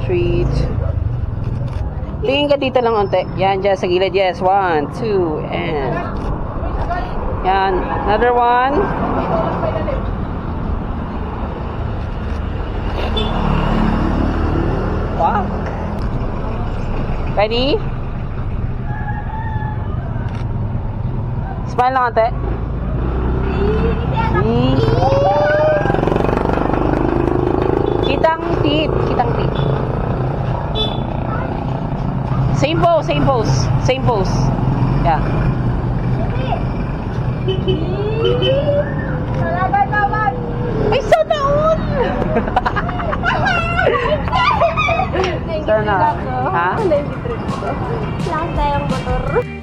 Street. Tingin ka dito lang unti. Yan, dyan sa gilid. Yes, 1, 2, and... Yan, another one. Walk. Ready? Smile lang ate. Kitang teeth. Kitang teeth. Same pose, same pose. Same pose. Yeah. Ay, sana all! Sana. Ha? Lakas tayong motor.